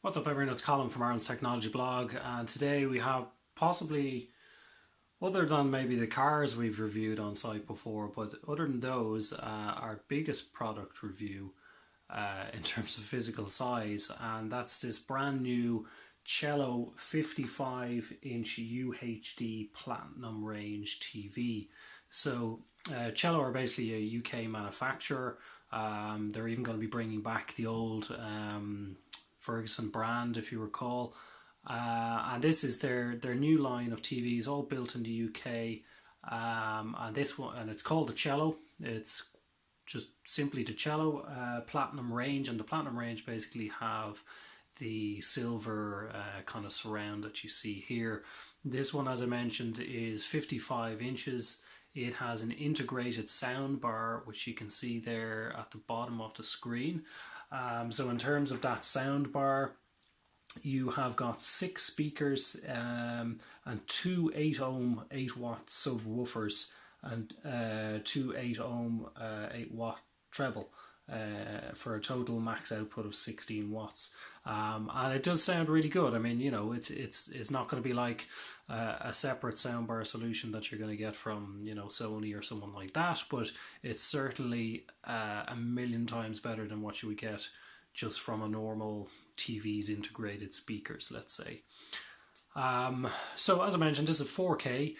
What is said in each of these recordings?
What's up everyone, it's Colin from Ireland's Technology Blog, and today we have possibly, other than maybe the cars we've reviewed on site before, but other than those, our biggest product review in terms of physical size, and that's this brand new Cello 55-inch UHD Platinum range TV. So Cello are basically a UK manufacturer. They're even going to be bringing back the old Ferguson brand, if you recall, and this is their new line of TVs, all built in the UK, and this one, and it's called the Cello. It's just simply the Cello Platinum range, and the Platinum range basically have the silver kind of surround that you see here. This one, as I mentioned, is 55 inches. It has an integrated soundbar, which you can see there at the bottom of the screen. So in terms of that soundbar, you have got 6 speakers and 2 8-ohm 8-watt subwoofers and 2 8-ohm 8-watt treble for a total max output of 16 watts. And it does sound really good. I mean, you know, it's not going to be like a separate soundbar solution that you're going to get from, you know, Sony or someone like that, but it's certainly a million times better than what you would get just from a normal TV's integrated speakers, let's say. So as I mentioned, this is 4K.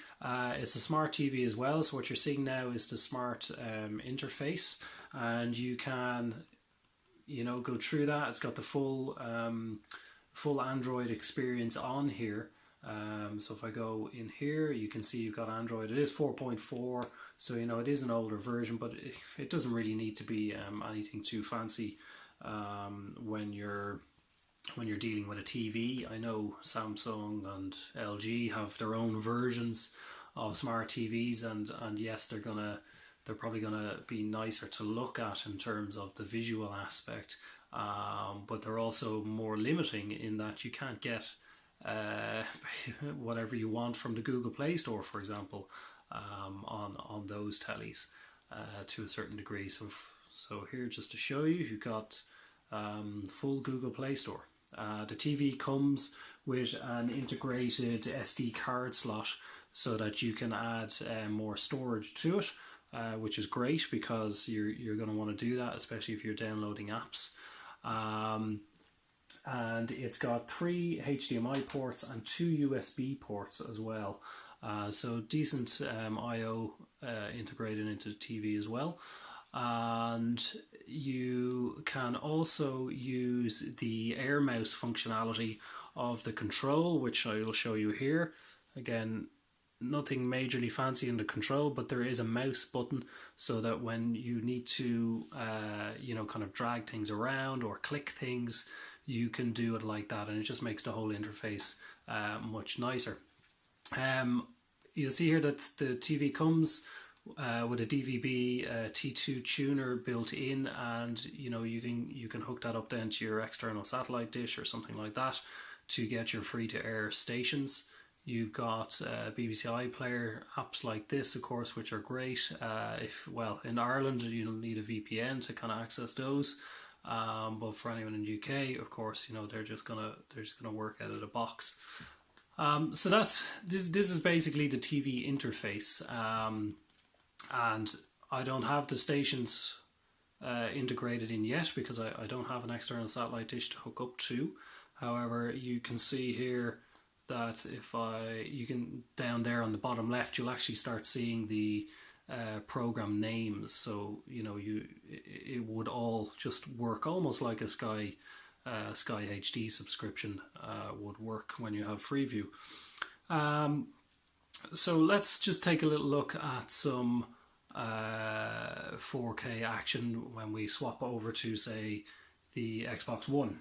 It's a smart TV as well. So what you're seeing now is the smart interface, and you can, you know, go through that. It's got the full Android experience on here. So if I go in here, you can see you've got Android. It is 4.4, so you know it is an older version, but it doesn't really need to be anything too fancy when you're dealing with a TV. I know Samsung and LG have their own versions of smart TVs, and yes, they're probably gonna be nicer to look at in terms of the visual aspect, but they're also more limiting in that you can't get whatever you want from the Google Play Store, for example, on those tellies to a certain degree. So here, just to show you, you've got full Google Play Store. The TV comes with an integrated SD card slot so that you can add more storage to it, which is great because you're going to want to do that, especially if you're downloading apps. And it's got 3 HDMI ports and 2 USB ports as well. So decent I/O integrated into the TV as well. And you can also use the air mouse functionality of the control, which I will show you here. Again, nothing majorly fancy in the control, but there is a mouse button so that when you need to you know, kind of drag things around or click things, you can do it like that, and it just makes the whole interface much nicer. You'll see here that the TV comes with a DVB T2 tuner built in, and you know, you can hook that up then to your external satellite dish or something like that to get your free-to-air stations. You've got BBC iPlayer apps like this, of course, which are great. Well, in Ireland you'll need a VPN to kind of access those, but for anyone in the UK, of course, you know, they're just gonna work out of the box. So this is basically the TV interface. And I don't have the stations integrated in yet because I don't have an external satellite dish to hook up to. However, you can see here that if you can, down there on the bottom left, you'll actually start seeing the program names. So you know, it would all just work almost like a Sky HD subscription would work when you have Freeview. So let's just take a little look at some 4K action when we swap over to, say, the Xbox One.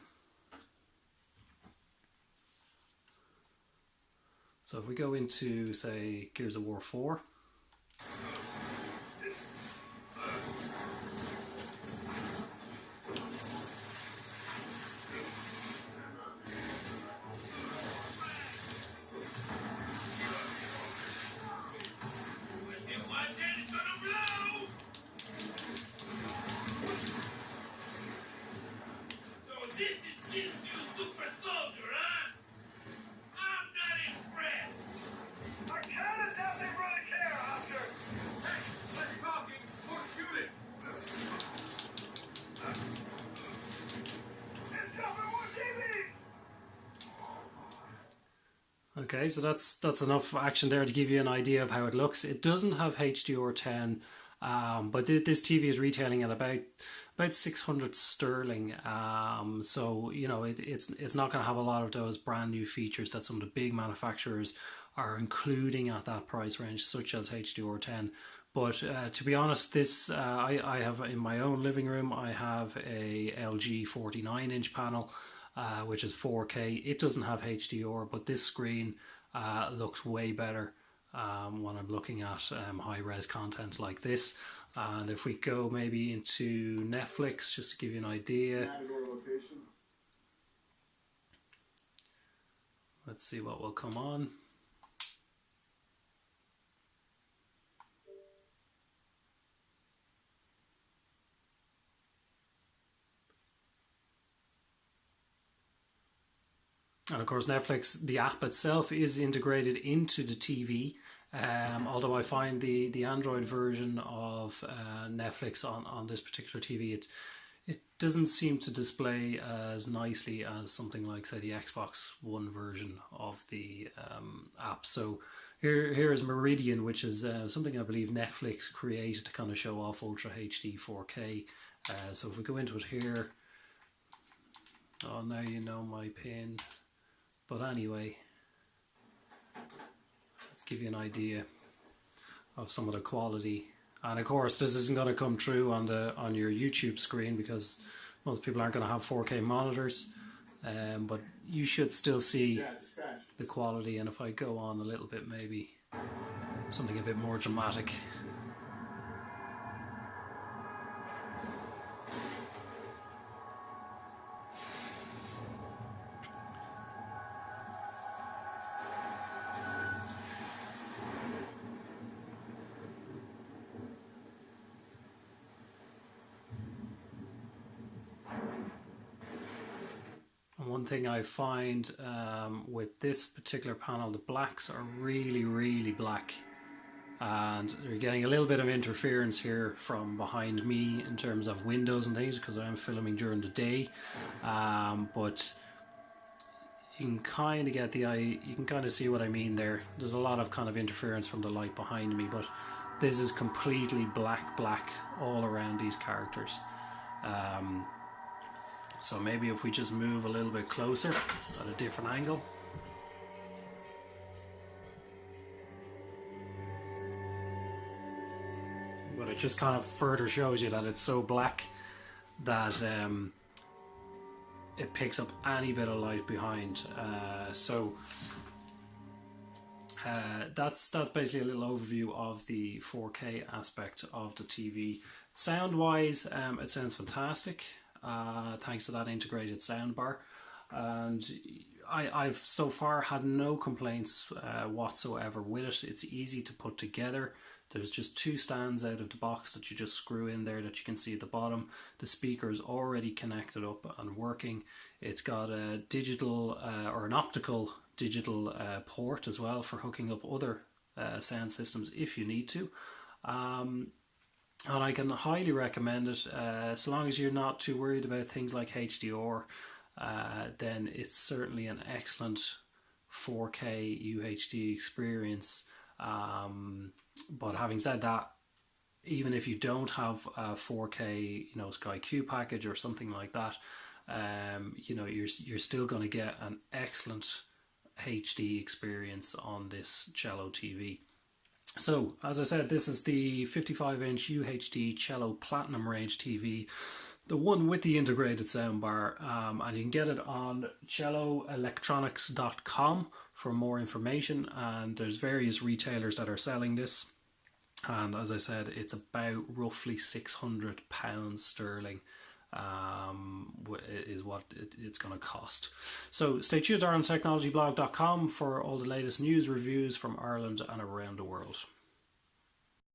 So if we go into, say, Gears of War 4. This is Super Okay, so that's enough action there to give you an idea of how it looks. It doesn't have HDR10, but this TV is retailing at about 600 sterling. So you know it's not going to have a lot of those brand new features that some of the big manufacturers are including at that price range, such as HDR10. But to be honest, this I have in my own living room. I have a LG 49-inch panel, which is 4K. It doesn't have HDR, but this screen looks way better when I'm looking at high-res content like this. And if we go maybe into Netflix, just to give you an idea, let's see what will come on. And of course, Netflix, the app itself is integrated into the TV. Although I find the Android version of Netflix on this particular TV, it doesn't seem to display as nicely as something like, say, the Xbox One version of the app. So here is Meridian, which is something I believe Netflix created to kind of show off Ultra HD 4K. So if we go into it here, oh, now you know my pin. But anyway, let's give you an idea of some of the quality. And of course, this isn't going to come through on your YouTube screen because most people aren't going to have 4K monitors. But you should still see the quality. And if I go on a little bit, maybe something a bit more dramatic. One thing I find with this particular panel, the blacks are really, really black. And you're getting a little bit of interference here from behind me in terms of windows and things because I'm filming during the day. But you can kind of get you can kind of see what I mean there. There's a lot of kind of interference from the light behind me, but this is completely black all around these characters. So maybe if we just move a little bit closer at a different angle. But it just kind of further shows you that it's so black that it picks up any bit of light behind. That's basically a little overview of the 4K aspect of the TV. Sound wise, it sounds fantastic. Thanks to that integrated soundbar, and I've so far had no complaints whatsoever with it. It's easy to put together. There's just two stands out of the box that you just screw in there that you can see at the bottom. The speaker is already connected up and working. It's got a digital or an optical digital port as well for hooking up other sound systems if you need to. And I can highly recommend it, so long as you're not too worried about things like HDR, then it's certainly an excellent 4K UHD experience. But having said that, even if you don't have a 4K, Sky Q package or something like that, you're still going to get an excellent HD experience on this Cello TV. So, as I said, this is the 55-inch UHD Cello Platinum Range TV, the one with the integrated soundbar, and you can get it on celloelectronics.com for more information, and there's various retailers that are selling this, and as I said, it's about roughly £600 sterling. Is what it's going to cost. So stay tuned to IrelandTechnologyBlog.com for all the latest news, reviews from Ireland and around the world.